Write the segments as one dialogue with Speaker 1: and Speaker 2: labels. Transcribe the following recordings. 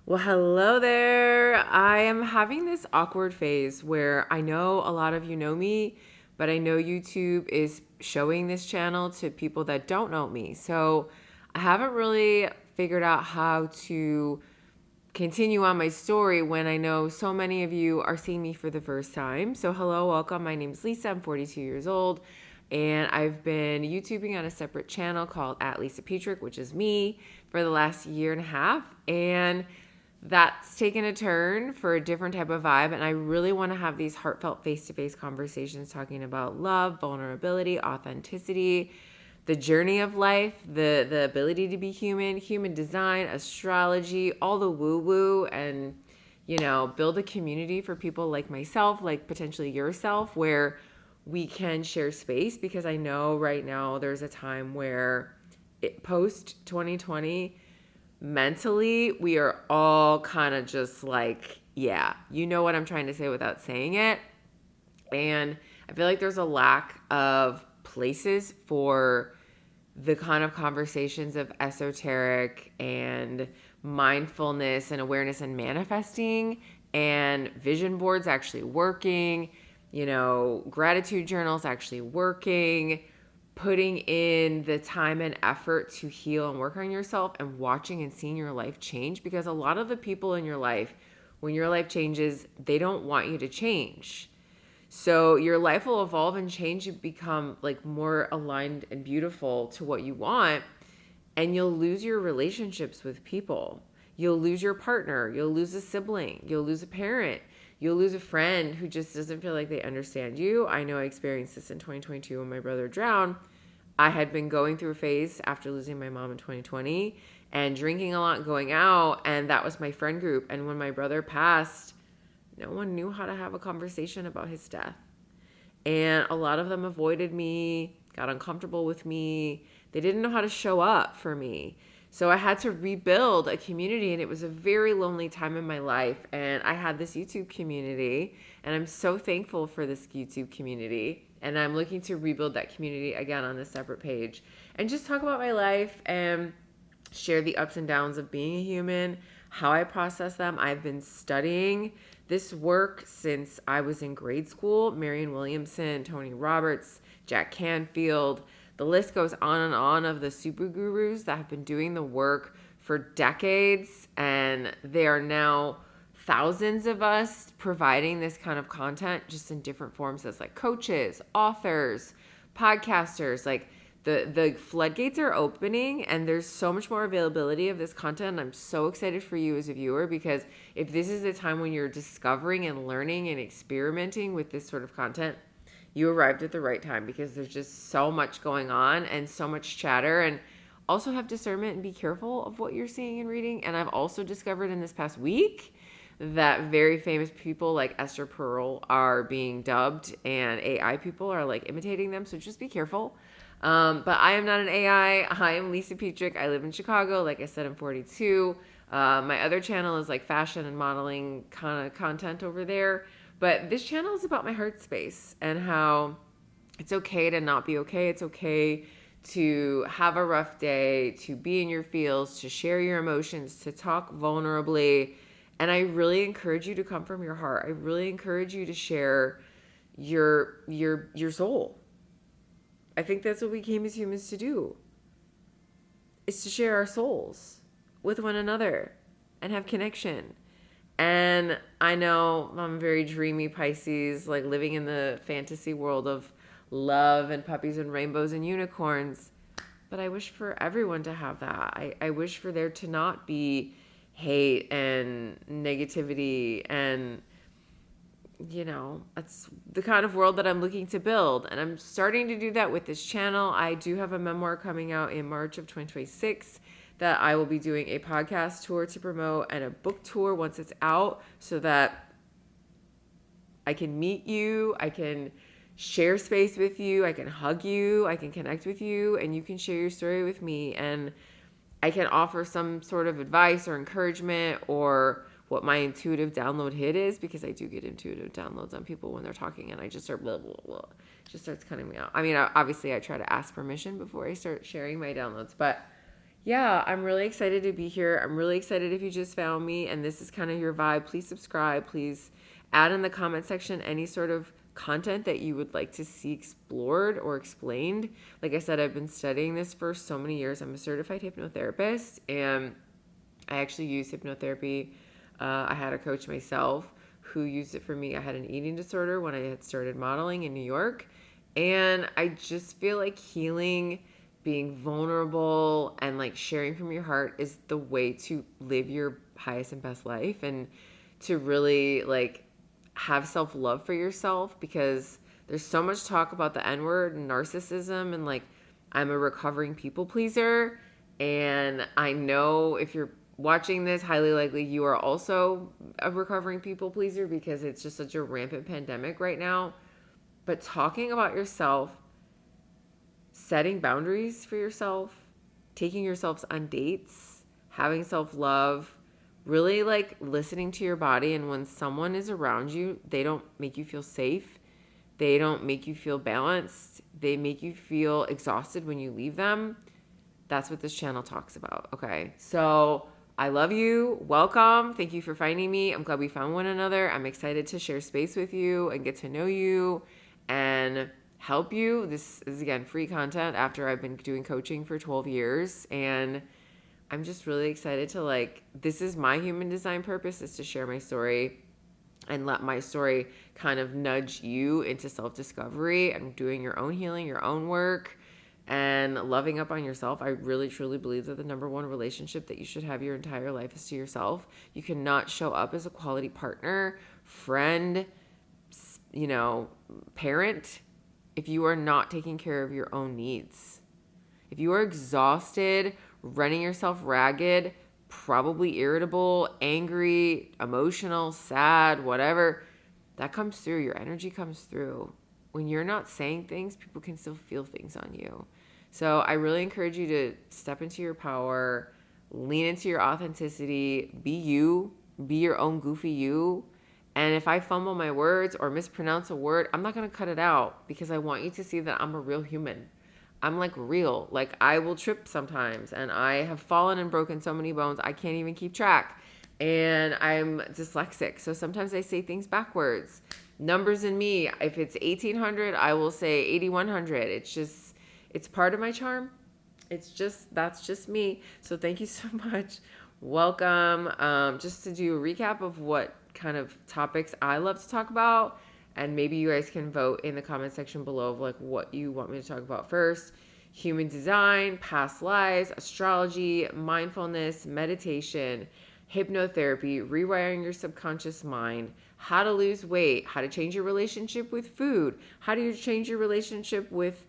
Speaker 1: Well, hello there. I am having this awkward phase where I know a lot of you know me, but I know YouTube is showing this channel to people that don't know me. So I haven't really figured out how to continue on my story when I know so many of you are seeing me for the first time. So hello, welcome. My name is Lisa. I'm 42 years old. And I've been YouTubing on a separate channel called Lisa Petrik, which is me, for the last year and a half. And that's taken a turn for a different type of vibe. And I really want to have these heartfelt face-to-face conversations talking about love, vulnerability, authenticity, the journey of life, the ability to be human design, astrology, all the woo-woo, and, build a community for people like myself, like potentially yourself, where we can share space. Because I know right now there's a time where post 2020, mentally, we are all kind of just like, yeah, you know what I'm trying to say without saying it. And I feel like there's a lack of places for the kind of conversations of esoteric and mindfulness and awareness and manifesting and vision boards actually working, gratitude journals actually working, putting in the time and effort to heal and work on yourself, and watching and seeing your life change. Because a lot of the people in your life, when your life changes, they don't want you to change. So your life will evolve and change. You become like more aligned and beautiful to what you want, and you'll lose your relationships with people. You'll lose your partner. You'll lose a sibling. You'll lose a parent. You'll lose a friend who just doesn't feel like they understand you. I know I experienced this in 2022 when my brother drowned. I had been going through a phase after losing my mom in 2020 and drinking a lot, going out, and that was my friend group. And when my brother passed, no one knew how to have a conversation about his death. And a lot of them avoided me, got uncomfortable with me. They didn't know how to show up for me. So I had to rebuild a community, and it was a very lonely time in my life. And I had this YouTube community, and I'm so thankful for this YouTube community. And I'm looking to rebuild that community again on this separate page and just talk about my life and share the ups and downs of being a human, how I process them. I've been studying this work since I was in grade school. Marianne Williamson, Tony Roberts, Jack Canfield. The list goes on and on of the super gurus that have been doing the work for decades. And there are now thousands of us providing this kind of content just in different forms as like coaches, authors, podcasters. Like the floodgates are opening, and there's so much more availability of this content. I'm so excited for you as a viewer, because if this is the time when you're discovering and learning and experimenting with this sort of content, you arrived at the right time, because there's just so much going on and so much chatter. And also have discernment and be careful of what you're seeing and reading. And I've also discovered in this past week that very famous people like Esther Perel are being dubbed, and AI people are like imitating them. So just be careful. But I am not an AI. I am Lisa Petrik. I live in Chicago. Like I said, I'm 42. My other channel is like fashion and modeling kind of content over there. But this channel is about my heart space and how it's okay to not be okay. It's okay to have a rough day, to be in your feels, to share your emotions, to talk vulnerably. And I really encourage you to come from your heart. I really encourage you to share your soul. I think that's what we came as humans to do, is to share our souls with one another and have connection. And I know I'm a very dreamy Pisces, like living in the fantasy world of love and puppies and rainbows and unicorns. But I wish for everyone to have that. I wish for there to not be hate and negativity, and that's the kind of world that I'm looking to build. And I'm starting to do that with this channel. I do have a memoir coming out in March of 2026 that I will be doing a podcast tour to promote, and a book tour once it's out, so that I can meet you, I can share space with you, I can hug you, I can connect with you, and you can share your story with me. And I can offer some sort of advice or encouragement, or what my intuitive download hit is, because I do get intuitive downloads on people when they're talking, and I just start blah, blah, blah. It just starts cutting me out. I mean, obviously I try to ask permission before I start sharing my downloads, but yeah, I'm really excited to be here. I'm really excited if you just found me and this is kind of your vibe. Please subscribe. Please add in the comment section any sort of content that you would like to see explored or explained. Like I said, I've been studying this for so many years. I'm a certified hypnotherapist, and I actually use hypnotherapy. I had a coach myself who used it for me. I had an eating disorder when I had started modeling in New York. And I just feel like healing, being vulnerable, and like sharing from your heart is the way to live your highest and best life, and to really like have self-love for yourself, because there's so much talk about the N-word and narcissism, and like I'm a recovering people pleaser, and I know if you're watching this, highly likely you are also a recovering people pleaser, because it's just such a rampant pandemic right now. But talking about yourself, setting boundaries for yourself, taking yourselves on dates, having self-love, really like listening to your body. And when someone is around you, they don't make you feel safe. They don't make you feel balanced. They make you feel exhausted when you leave them. That's what this channel talks about. Okay. So I love you. Welcome. Thank you for finding me. I'm glad we found one another. I'm excited to share space with you and get to know you and help you. This is, again, free content after I've been doing coaching for 12 years. And I'm just really excited to like, this is my human design purpose, is to share my story and let my story kind of nudge you into self-discovery and doing your own healing, your own work, and loving up on yourself. I really, truly believe that the number one relationship that you should have your entire life is to yourself. You cannot show up as a quality partner, friend, parent, if you are not taking care of your own needs. If you are exhausted, running yourself ragged, probably irritable, angry, emotional, sad, whatever, that comes through. Your energy comes through. When you're not saying things, people can still feel things on you. So I really encourage you to step into your power, lean into your authenticity, be you, be your own goofy you. And if I fumble my words or mispronounce a word, I'm not going to cut it out, because I want you to see that I'm a real human. I'm like real. Like I will trip sometimes, and I have fallen and broken so many bones, I can't even keep track. And I'm dyslexic. So sometimes I say things backwards. Numbers in me, if it's 1800, I will say 8100. It's part of my charm. That's just me. So thank you so much. Welcome. Just to do a recap of what kind of topics I love to talk about, and maybe you guys can vote in the comment section below of like what you want me to talk about first. Human design, past lives, astrology, mindfulness, meditation, hypnotherapy, rewiring your subconscious mind, how to lose weight, how to change your relationship with food, how do you change your relationship with,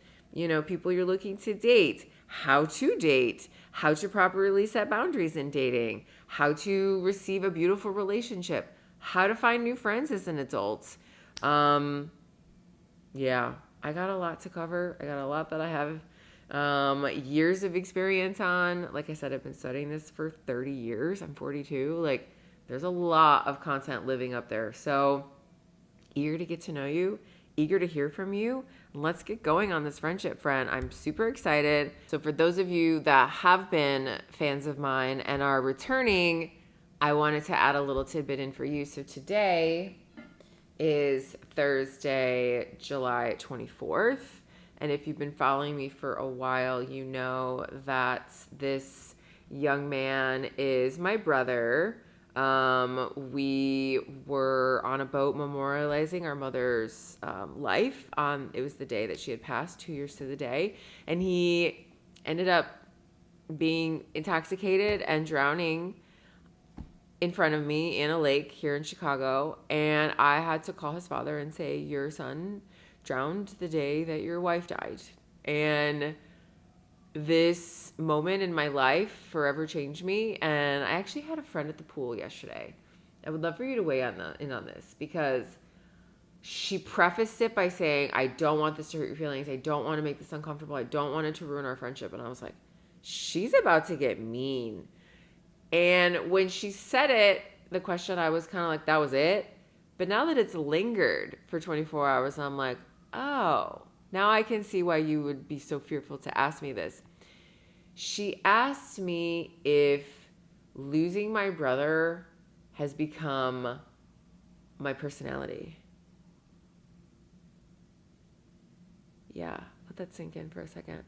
Speaker 1: people you're looking to date, how to properly set boundaries in dating, how to receive a beautiful relationship, how to find new friends as an adult. Yeah, I got a lot to cover. I got a lot that I have years of experience on. Like I said, I've been studying this for 30 years. I'm 42. Like, there's a lot of content living up there. So eager to get to know you, eager to hear from you. Let's get going on this friendship, friend. I'm super excited. So for those of you that have been fans of mine and are returning, I wanted to add a little tidbit in for you. So today is Thursday, July 24th. And if you've been following me for a while, you know that this young man is my brother. We were on a boat memorializing our mother's life. It was the day that she had passed, 2 years to the day. And he ended up being intoxicated and drowning in front of me in a lake here in Chicago. And I had to call his father and say, your son drowned the day that your wife died. And this moment in my life forever changed me. And I actually had a friend at the pool yesterday. I would love for you to weigh in on this, because she prefaced it by saying, I don't want this to hurt your feelings. I don't want to make this uncomfortable. I don't want it to ruin our friendship. And I was like, she's about to get mean. And when she said it, the question, I was kind of like, that was it. But now that it's lingered for 24 hours, I'm like, oh, now I can see why you would be so fearful to ask me this. She asked me if losing my brother has become my personality. Yeah, let that sink in for a second.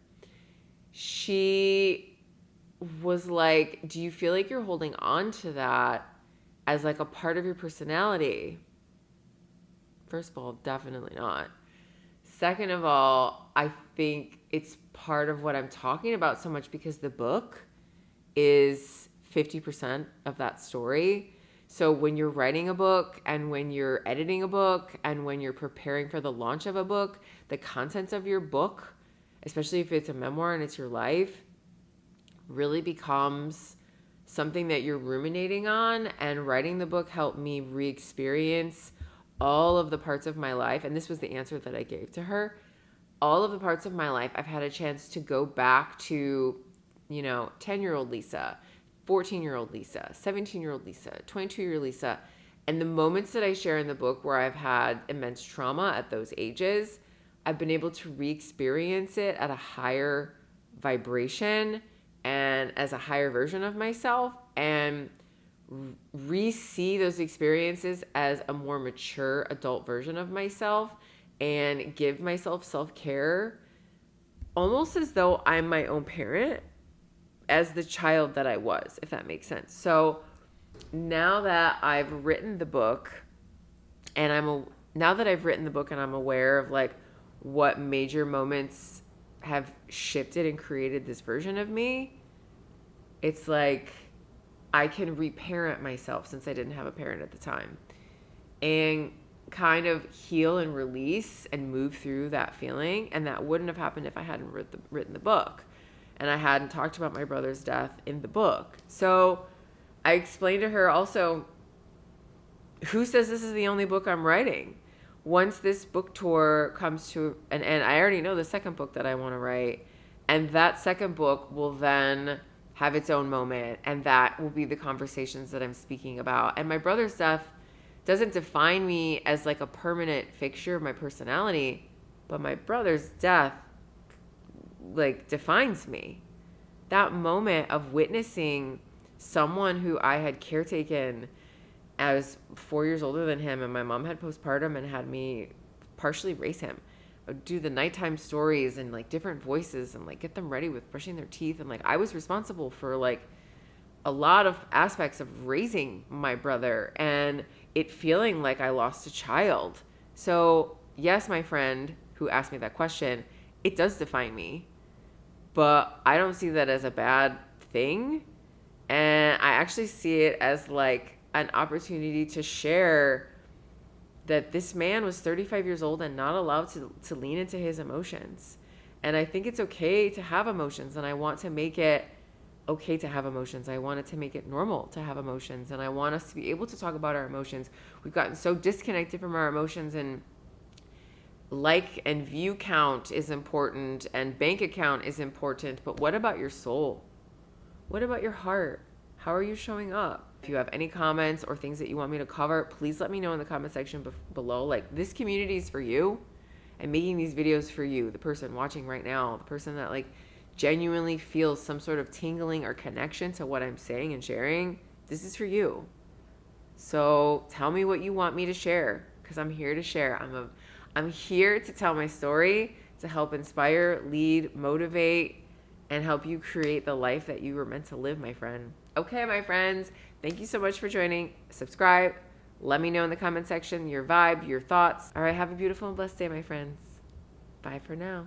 Speaker 1: She was like, do you feel like you're holding on to that as like a part of your personality? First of all, definitely not. Second of all, I think it's part of what I'm talking about so much because the book is 50% of that story. So when you're writing a book and when you're editing a book and when you're preparing for the launch of a book, the content of your book, especially if it's a memoir and it's your life, really becomes something that you're ruminating on. And writing the book helped me re-experience all of the parts of my life. And this was the answer that I gave to her. All of the parts of my life, I've had a chance to go back to, 10-year-old Lisa, 14-year-old Lisa, 17-year-old Lisa, 22-year-old Lisa. And the moments that I share in the book where I've had immense trauma at those ages, I've been able to re-experience it at a higher vibration and as a higher version of myself, and re-see those experiences as a more mature adult version of myself and give myself self-care almost as though I'm my own parent as the child that I was, if that makes sense. So now that I've written the book and I'm aware of like what major moments have shifted and created this version of me, it's like I can reparent myself since I didn't have a parent at the time and kind of heal and release and move through that feeling. And that wouldn't have happened if I hadn't written the book and I hadn't talked about my brother's death in the book. So I explained to her also, who says this is the only book I'm writing? Once this book tour comes to an end, I already know the second book that I want to write. And that second book will then have its own moment. And that will be the conversations that I'm speaking about. And my brother's death doesn't define me as like a permanent fixture of my personality. But my brother's death like defines me. That moment of witnessing someone who I had caretaken. I was 4 years older than him, and my mom had postpartum and had me partially raise him. I would do the nighttime stories and like different voices and like get them ready with brushing their teeth. And like I was responsible for like a lot of aspects of raising my brother and it feeling like I lost a child. So yes, my friend who asked me that question, it does define me, but I don't see that as a bad thing. And I actually see it as like an opportunity to share that this man was 35 years old and not allowed to lean into his emotions. And I think it's okay to have emotions, and I want to make it okay to have emotions. I wanted to make it normal to have emotions, and I want us to be able to talk about our emotions. We've gotten so disconnected from our emotions, and like and view count is important and bank account is important, but what about your soul? What about your heart? How are you showing up? If you have any comments or things that you want me to cover, please let me know in the comment section below. Like, this community is for you. I'm making these videos for you, the person watching right now, the person that like genuinely feels some sort of tingling or connection to what I'm saying and sharing. This is for you. So tell me what you want me to share, because I'm here to share. I'm here to tell my story, to help inspire, lead, motivate, and help you create the life that you were meant to live, my friend. Okay, my friends, thank you so much for joining. Subscribe. Let me know in the comment section your vibe, your thoughts. All right, have a beautiful and blessed day, my friends. Bye for now.